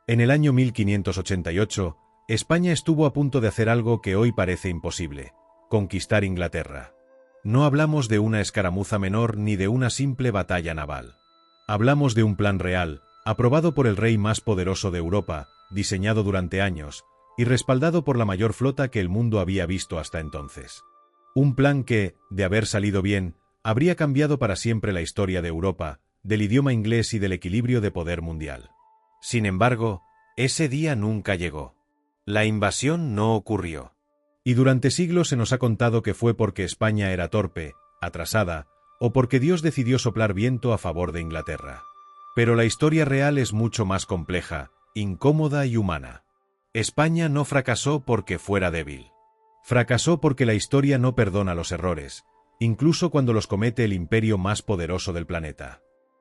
En el año 1588, España estuvo a punto de hacer algo que hoy parece imposible: conquistar Inglaterra. No hablamos de una escaramuza menor ni de una simple batalla naval. Hablamos de un plan real, aprobado por el rey más poderoso de Europa, diseñado durante años, y respaldado por la mayor flota que el mundo había visto hasta entonces. Un plan que, de haber salido bien, habría cambiado para siempre la historia de Europa, del idioma inglés y del equilibrio de poder mundial. Sin embargo, ese día nunca llegó. La invasión no ocurrió. Y durante siglos se nos ha contado que fue porque España era torpe, atrasada, o porque Dios decidió soplar viento a favor de Inglaterra. Pero la historia real es mucho más compleja, incómoda y humana. España no fracasó porque fuera débil. Fracasó porque la historia no perdona los errores, incluso cuando los comete el imperio más poderoso del planeta.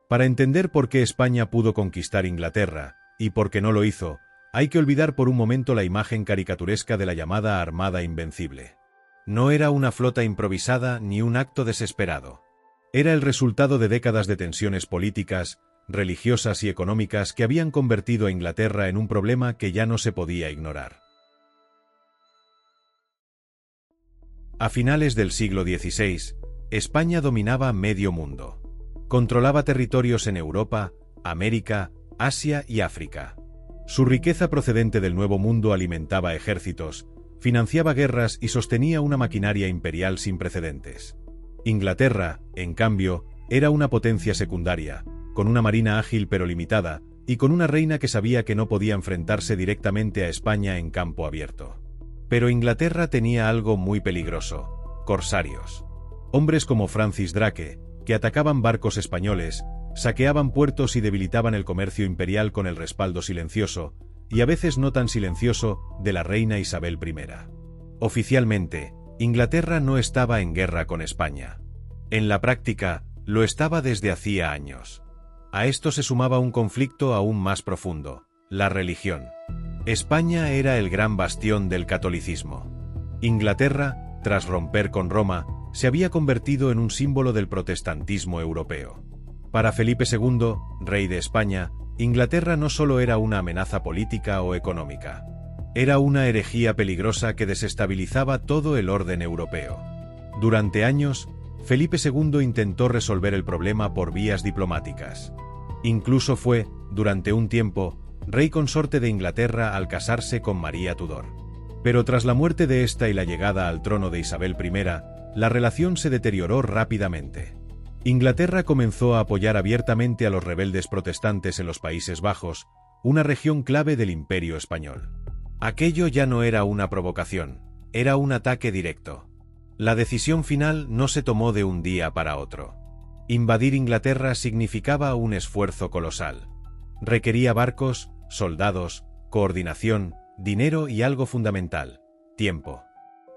Para entender por qué España pudo conquistar Inglaterra, y por qué no lo hizo, hay que olvidar por un momento la imagen caricaturesca de la llamada Armada Invencible. No era una flota improvisada ni un acto desesperado. Era el resultado de décadas de tensiones políticas, religiosas y económicas que habían convertido a Inglaterra en un problema que ya no se podía ignorar. A finales del siglo XVI, España dominaba medio mundo. Controlaba territorios en Europa, América, Asia y África. Su riqueza procedente del Nuevo Mundo alimentaba ejércitos, financiaba guerras y sostenía una maquinaria imperial sin precedentes. Inglaterra, en cambio, era una potencia secundaria, con una marina ágil pero limitada, y con una reina que sabía que no podía enfrentarse directamente a España en campo abierto. Pero Inglaterra tenía algo muy peligroso: corsarios. Hombres como Francis Drake, que atacaban barcos españoles, saqueaban puertos y debilitaban el comercio imperial con el respaldo silencioso, y a veces no tan silencioso, de la reina Isabel I. Oficialmente, Inglaterra no estaba en guerra con España. En la práctica, lo estaba desde hacía años. A esto se sumaba un conflicto aún más profundo: la religión. España era el gran bastión del catolicismo. Inglaterra, tras romper con Roma, se había convertido en un símbolo del protestantismo europeo. Para Felipe II, rey de España, Inglaterra no solo era una amenaza política o económica. Era una herejía peligrosa que desestabilizaba todo el orden europeo. Durante años, Felipe II intentó resolver el problema por vías diplomáticas. Incluso fue, durante un tiempo, rey consorte de Inglaterra al casarse con María Tudor. Pero tras la muerte de esta y la llegada al trono de Isabel I, la relación se deterioró rápidamente. Inglaterra comenzó a apoyar abiertamente a los rebeldes protestantes en los Países Bajos, una región clave del Imperio Español. Aquello ya no era una provocación, era un ataque directo. La decisión final no se tomó de un día para otro. Invadir Inglaterra significaba un esfuerzo colosal. Requería barcos, soldados, coordinación, dinero y algo fundamental: tiempo.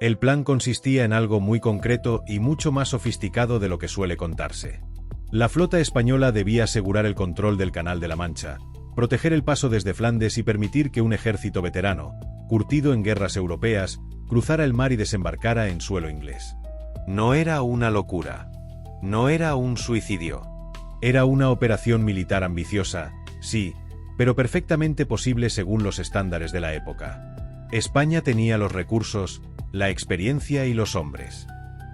El plan consistía en algo muy concreto y mucho más sofisticado de lo que suele contarse. La flota española debía asegurar el control del Canal de la Mancha, proteger el paso desde Flandes y permitir que un ejército veterano, curtido en guerras europeas, cruzara el mar y desembarcara en suelo inglés. No era una locura. No era un suicidio. Era una operación militar ambiciosa, sí, pero perfectamente posible según los estándares de la época. España tenía los recursos, la experiencia y los hombres.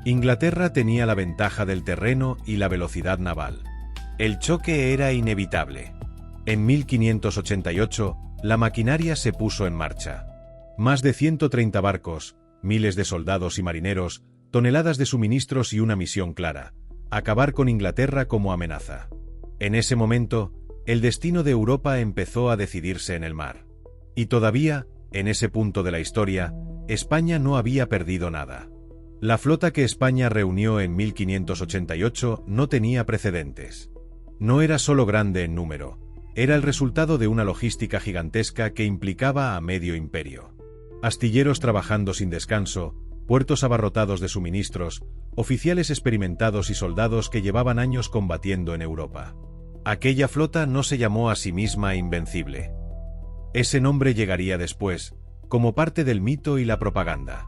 Inglaterra tenía la ventaja del terreno y la velocidad naval. El choque era inevitable. En 1588, la maquinaria se puso en marcha. Más de 130 barcos, miles de soldados y marineros, toneladas de suministros y una misión clara: acabar con Inglaterra como amenaza. En ese momento, el destino de Europa empezó a decidirse en el mar. Y todavía, en ese punto de la historia, España no había perdido nada. La flota que España reunió en 1588 no tenía precedentes. No era solo grande en número, era el resultado de una logística gigantesca que implicaba a medio imperio. Astilleros trabajando sin descanso, puertos abarrotados de suministros, oficiales experimentados y soldados que llevaban años combatiendo en Europa. Aquella flota no se llamó a sí misma Invencible. Ese nombre llegaría después, como parte del mito y la propaganda.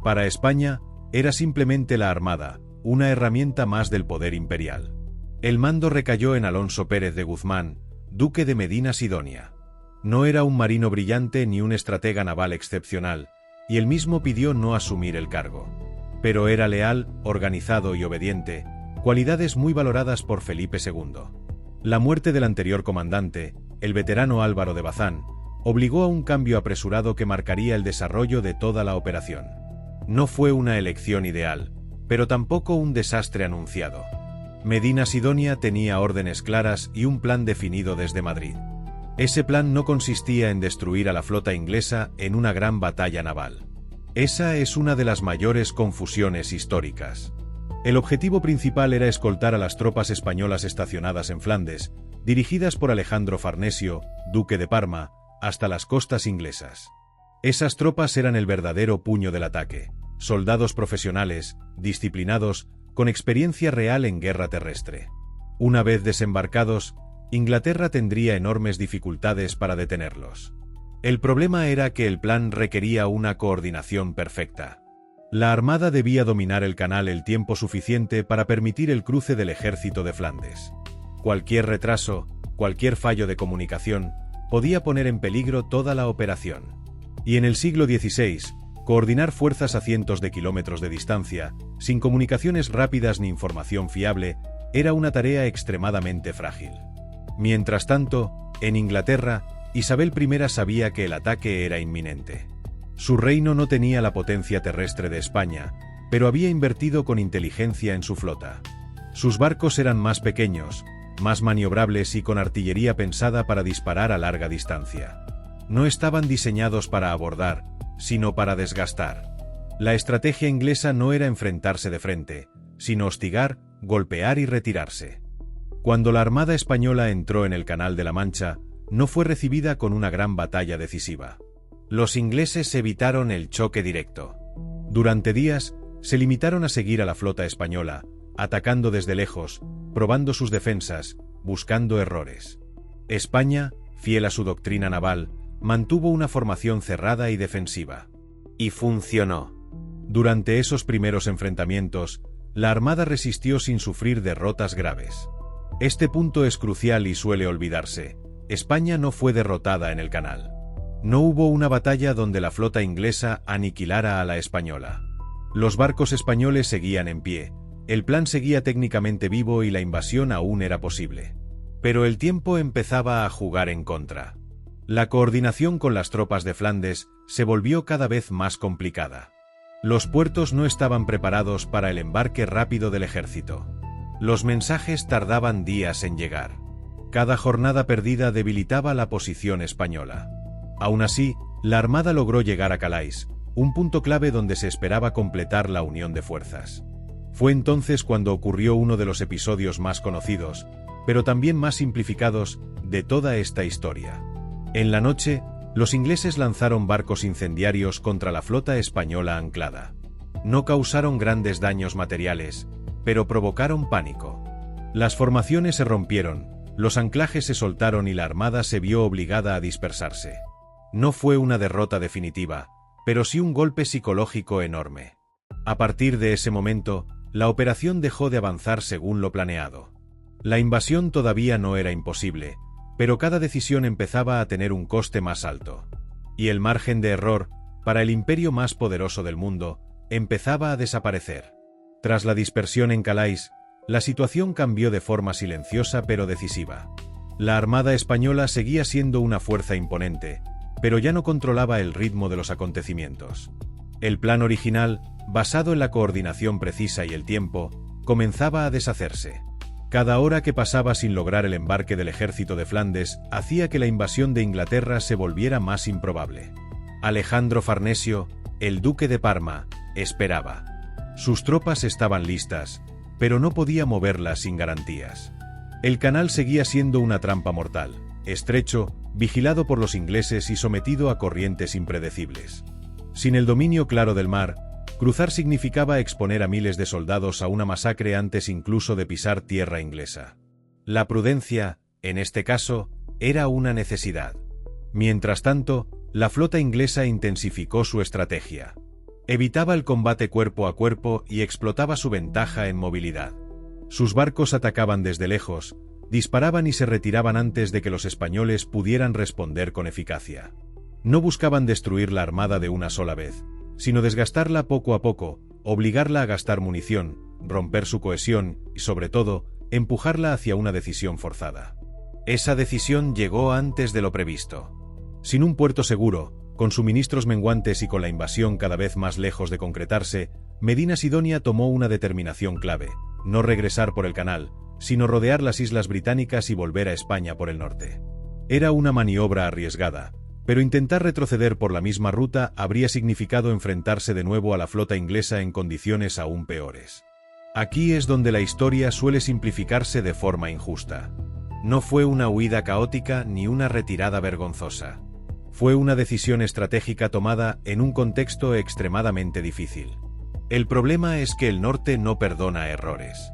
Para España, era simplemente la Armada, una herramienta más del poder imperial. El mando recayó en Alonso Pérez de Guzmán, duque de Medina Sidonia. No era un marino brillante ni un estratega naval excepcional, y él mismo pidió no asumir el cargo. Pero era leal, organizado y obediente, cualidades muy valoradas por Felipe II. La muerte del anterior comandante, el veterano Álvaro de Bazán, obligó a un cambio apresurado que marcaría el desarrollo de toda la operación. No fue una elección ideal, pero tampoco un desastre anunciado. Medina Sidonia tenía órdenes claras y un plan definido desde Madrid. Ese plan no consistía en destruir a la flota inglesa en una gran batalla naval. Esa es una de las mayores confusiones históricas. El objetivo principal era escoltar a las tropas españolas estacionadas en Flandes, dirigidas por Alejandro Farnesio, duque de Parma, hasta las costas inglesas. Esas tropas eran el verdadero puño del ataque, soldados profesionales, disciplinados, con experiencia real en guerra terrestre. Una vez desembarcados, Inglaterra tendría enormes dificultades para detenerlos. El problema era que el plan requería una coordinación perfecta. La Armada debía dominar el canal el tiempo suficiente para permitir el cruce del ejército de Flandes. Cualquier retraso, cualquier fallo de comunicación, podía poner en peligro toda la operación. Y en el siglo XVI, coordinar fuerzas a cientos de kilómetros de distancia, sin comunicaciones rápidas ni información fiable, era una tarea extremadamente frágil. Mientras tanto, en Inglaterra, Isabel I sabía que el ataque era inminente. Su reino no tenía la potencia terrestre de España, pero había invertido con inteligencia en su flota. Sus barcos eran más pequeños, más maniobrables y con artillería pensada para disparar a larga distancia. No estaban diseñados para abordar, sino para desgastar. La estrategia inglesa no era enfrentarse de frente, sino hostigar, golpear y retirarse. Cuando la Armada española entró en el Canal de la Mancha, no fue recibida con una gran batalla decisiva. Los ingleses evitaron el choque directo. Durante días, se limitaron a seguir a la flota española, atacando desde lejos, probando sus defensas, buscando errores. España, fiel a su doctrina naval, mantuvo una formación cerrada y defensiva. Y funcionó. Durante esos primeros enfrentamientos, la Armada resistió sin sufrir derrotas graves. Este punto es crucial y suele olvidarse. España no fue derrotada en el canal. No hubo una batalla donde la flota inglesa aniquilara a la española. Los barcos españoles seguían en pie, el plan seguía técnicamente vivo y la invasión aún era posible. Pero el tiempo empezaba a jugar en contra. La coordinación con las tropas de Flandes se volvió cada vez más complicada. Los puertos no estaban preparados para el embarque rápido del ejército. Los mensajes tardaban días en llegar. Cada jornada perdida debilitaba la posición española. Aún así, la Armada logró llegar a Calais, un punto clave donde se esperaba completar la unión de fuerzas. Fue entonces cuando ocurrió uno de los episodios más conocidos, pero también más simplificados, de toda esta historia. En la noche, los ingleses lanzaron barcos incendiarios contra la flota española anclada. No causaron grandes daños materiales, pero provocaron pánico. Las formaciones se rompieron, los anclajes se soltaron y la Armada se vio obligada a dispersarse. No fue una derrota definitiva, pero sí un golpe psicológico enorme. A partir de ese momento, la operación dejó de avanzar según lo planeado. La invasión todavía no era imposible, pero cada decisión empezaba a tener un coste más alto. Y el margen de error, para el imperio más poderoso del mundo, empezaba a desaparecer. Tras la dispersión en Calais, la situación cambió de forma silenciosa pero decisiva. La Armada española seguía siendo una fuerza imponente, pero ya no controlaba el ritmo de los acontecimientos. El plan original, basado en la coordinación precisa y el tiempo, comenzaba a deshacerse. Cada hora que pasaba sin lograr el embarque del ejército de Flandes hacía que la invasión de Inglaterra se volviera más improbable. Alejandro Farnesio, el duque de Parma, esperaba. Sus tropas estaban listas, pero no podía moverlas sin garantías. El canal seguía siendo una trampa mortal, estrecho, vigilado por los ingleses y sometido a corrientes impredecibles. Sin el dominio claro del mar, cruzar significaba exponer a miles de soldados a una masacre antes incluso de pisar tierra inglesa. La prudencia, en este caso, era una necesidad. Mientras tanto, la flota inglesa intensificó su estrategia. Evitaba el combate cuerpo a cuerpo y explotaba su ventaja en movilidad. Sus barcos atacaban desde lejos, Disparaban y se retiraban antes de que los españoles pudieran responder con eficacia. No buscaban destruir la armada de una sola vez, sino desgastarla poco a poco, obligarla a gastar munición, romper su cohesión y, sobre todo, empujarla hacia una decisión forzada. Esa decisión llegó antes de lo previsto. Sin un puerto seguro, con suministros menguantes y con la invasión cada vez más lejos de concretarse, Medina Sidonia tomó una determinación clave: no regresar por el canal, sino rodear las islas británicas y volver a España por el norte. Era una maniobra arriesgada, pero intentar retroceder por la misma ruta habría significado enfrentarse de nuevo a la flota inglesa en condiciones aún peores. Aquí es donde la historia suele simplificarse de forma injusta. No fue una huida caótica ni una retirada vergonzosa. Fue una decisión estratégica tomada en un contexto extremadamente difícil. El problema es que el norte no perdona errores.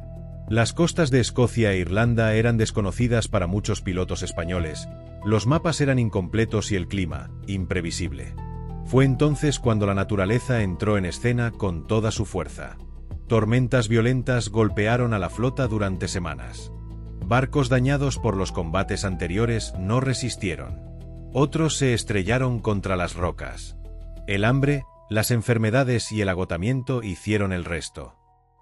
Las costas de Escocia e Irlanda eran desconocidas para muchos pilotos españoles, los mapas eran incompletos y el clima, imprevisible. Fue entonces cuando la naturaleza entró en escena con toda su fuerza. Tormentas violentas golpearon a la flota durante semanas. Barcos dañados por los combates anteriores no resistieron. Otros se estrellaron contra las rocas. El hambre, las enfermedades y el agotamiento hicieron el resto.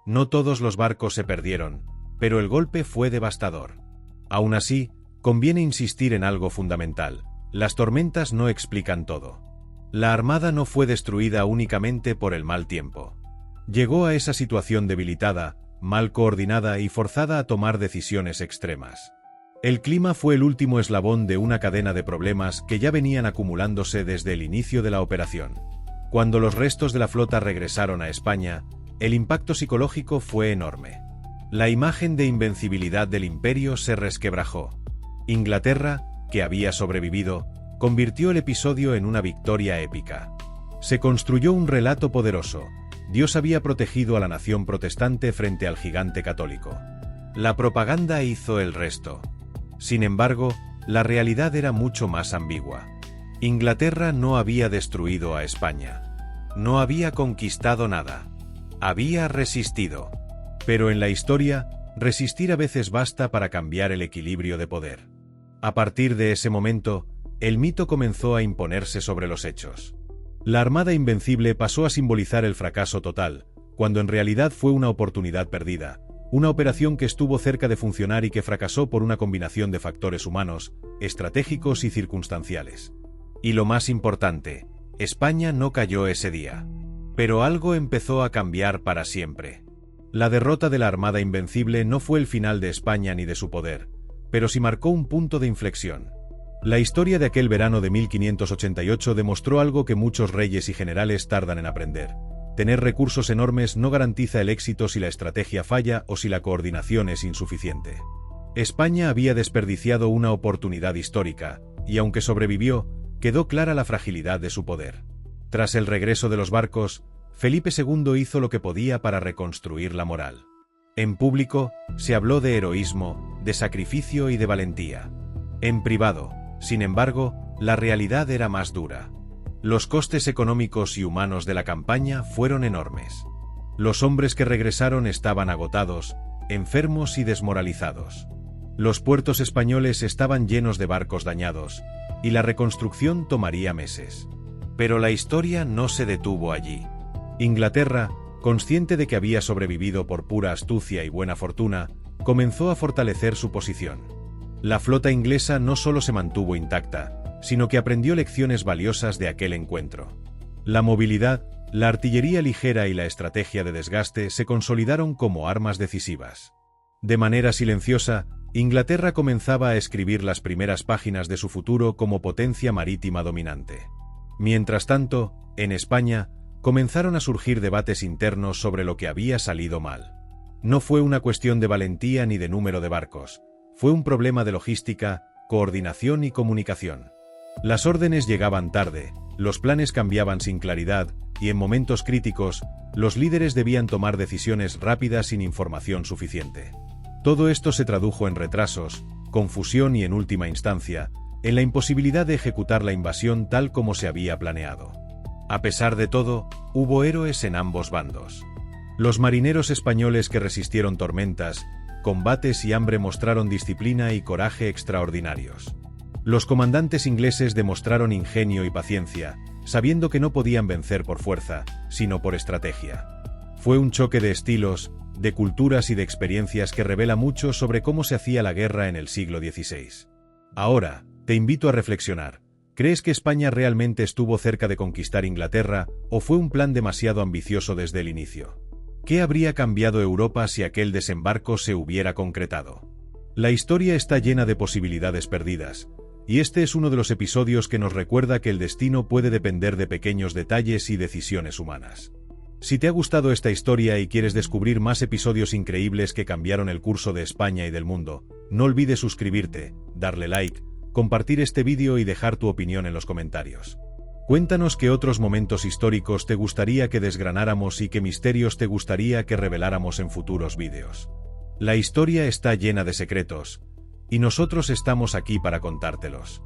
No todos los barcos se perdieron, pero el golpe fue devastador. Aún así, conviene insistir en algo fundamental: las tormentas no explican todo. La armada no fue destruida únicamente por el mal tiempo. Llegó a esa situación debilitada, mal coordinada y forzada a tomar decisiones extremas. El clima fue el último eslabón de una cadena de problemas que ya venían acumulándose desde el inicio de la operación. Cuando los restos de la flota regresaron a España, el impacto psicológico fue enorme. La imagen de invencibilidad del imperio se resquebrajó. Inglaterra, que había sobrevivido, convirtió el episodio en una victoria épica. Se construyó un relato poderoso: Dios había protegido a la nación protestante frente al gigante católico. La propaganda hizo el resto. Sin embargo, la realidad era mucho más ambigua. Inglaterra no había destruido a España. No había conquistado nada. Había resistido. Pero en la historia, resistir a veces basta para cambiar el equilibrio de poder. A partir de ese momento, el mito comenzó a imponerse sobre los hechos. La Armada Invencible pasó a simbolizar el fracaso total, cuando en realidad fue una oportunidad perdida, una operación que estuvo cerca de funcionar y que fracasó por una combinación de factores humanos, estratégicos y circunstanciales. Y lo más importante, España no cayó ese día. Pero algo empezó a cambiar para siempre. La derrota de la Armada Invencible no fue el final de España ni de su poder, pero sí marcó un punto de inflexión. La historia de aquel verano de 1588 demostró algo que muchos reyes y generales tardan en aprender: tener recursos enormes no garantiza el éxito si la estrategia falla o si la coordinación es insuficiente. España había desperdiciado una oportunidad histórica, y aunque sobrevivió, quedó clara la fragilidad de su poder. Tras el regreso de los barcos, Felipe II hizo lo que podía para reconstruir la moral. En público, se habló de heroísmo, de sacrificio y de valentía. En privado, sin embargo, la realidad era más dura. Los costes económicos y humanos de la campaña fueron enormes. Los hombres que regresaron estaban agotados, enfermos y desmoralizados. Los puertos españoles estaban llenos de barcos dañados, y la reconstrucción tomaría meses. Pero la historia no se detuvo allí. Inglaterra, consciente de que había sobrevivido por pura astucia y buena fortuna, comenzó a fortalecer su posición. La flota inglesa no solo se mantuvo intacta, sino que aprendió lecciones valiosas de aquel encuentro. La movilidad, la artillería ligera y la estrategia de desgaste se consolidaron como armas decisivas. De manera silenciosa, Inglaterra comenzaba a escribir las primeras páginas de su futuro como potencia marítima dominante. Mientras tanto, en España, comenzaron a surgir debates internos sobre lo que había salido mal. No fue una cuestión de valentía ni de número de barcos, fue un problema de logística, coordinación y comunicación. Las órdenes llegaban tarde, los planes cambiaban sin claridad, y en momentos críticos, los líderes debían tomar decisiones rápidas sin información suficiente. Todo esto se tradujo en retrasos, confusión y, en última instancia, en la imposibilidad de ejecutar la invasión tal como se había planeado. A pesar de todo, hubo héroes en ambos bandos. Los marineros españoles que resistieron tormentas, combates y hambre mostraron disciplina y coraje extraordinarios. Los comandantes ingleses demostraron ingenio y paciencia, sabiendo que no podían vencer por fuerza, sino por estrategia. Fue un choque de estilos, de culturas y de experiencias que revela mucho sobre cómo se hacía la guerra en el siglo XVI. Ahora, te invito a reflexionar. ¿Crees que España realmente estuvo cerca de conquistar Inglaterra, o fue un plan demasiado ambicioso desde el inicio? ¿Qué habría cambiado Europa si aquel desembarco se hubiera concretado? La historia está llena de posibilidades perdidas, y este es uno de los episodios que nos recuerda que el destino puede depender de pequeños detalles y decisiones humanas. Si te ha gustado esta historia y quieres descubrir más episodios increíbles que cambiaron el curso de España y del mundo, no olvides suscribirte, darle like, compartir este vídeo y dejar tu opinión en los comentarios. Cuéntanos qué otros momentos históricos te gustaría que desgranáramos y qué misterios te gustaría que reveláramos en futuros vídeos. La historia está llena de secretos, y nosotros estamos aquí para contártelos.